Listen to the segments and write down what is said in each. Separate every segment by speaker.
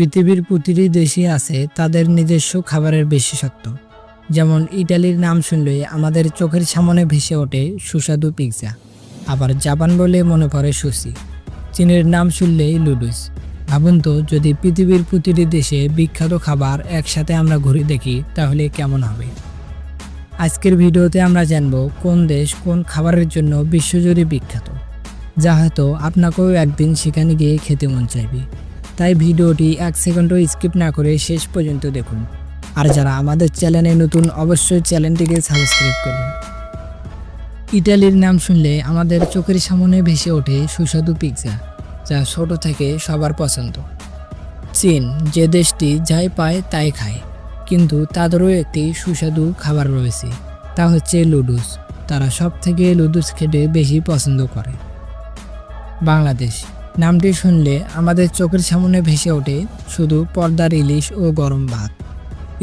Speaker 1: পৃথিবীর প্রতিটি দেশই আছে তাদের নিজস্ব খাবারের বিশেষত্ব। যেমন ইটালির নাম শুনলেই আমাদের চোখের সামনে ভেসে ওঠে সুস্বাদু পিৎজা, আবার জাপান বলে মনে পড়ে সুশি। চীনের নাম শুনলেই নুডলস। ভাবুন তো, যদি পৃথিবীর প্রতিটি দেশে বিখ্যাত খাবার একসাথে আমরা ঘুরে দেখি তাহলে কেমন হবে। আজকের ভিডিওতে আমরা জানব কোন দেশ কোন খাবারের জন্য বিশ্বজুড়ে বিখ্যাত, যা হয়তো আপনাকেও একদিন সেখানে গিয়ে খেতে মন চাইবে। তাই ভিডিওটি 1 সেকেন্ডও স্কিপ না করে শেষ পর্যন্ত দেখুন। আর যারা আমাদের চ্যানেলে নতুন, অবশ্যই চ্যানেলটিকে সাবস্ক্রাইব করবেন। ইটালির নাম শুনলে আমাদের চোখের সামনে ভেসে ওঠে সুস্বাদু পিৎজা, যা ছোট থেকে সবার পছন্দ। চীন, যে দেশটি যাই পায় তাই খায়, কিন্তু তাদেরও একটি সুস্বাদু খাবার রয়েছে, তা হচ্ছে নুডলস। তারা সব থেকে নুডলস খেতে বেশি পছন্দ করে। বাংলাদেশ, নামটি শুনলে আমাদের চোখের সামনে ভেসে ওঠে শুধু পর্দার ইলিশ ও গরম ভাত।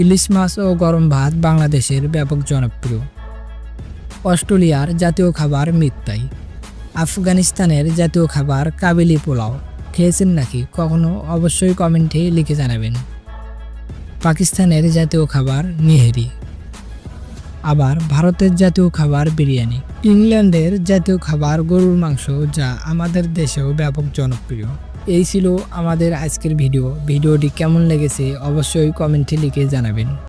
Speaker 1: ইলিশ মাছ ও গরম ভাত বাংলাদেশের ব্যাপক জনপ্রিয়। অস্ট্রেলিয়ার জাতীয় খাবার মিততাই। আফগানিস্তানের জাতীয় খাবার কাবেলি পোলাও। খেয়েছেন নাকি কখনো? অবশ্যই কমেন্টে লিখে জানাবেন। পাকিস্তানের জাতীয় খাবার নিহেরি। আবার ভারতের জাতীয় খাবার বিরিয়ানি। ইংল্যান্ডের জাতীয় খাবার গরুর মাংস, যা আমাদের দেশেও ব্যাপক জনপ্রিয়। এই ছিল আমাদের আজকের ভিডিওটি কেমন লেগেছে অবশ্যই কমেন্টে লিখে জানাবেন।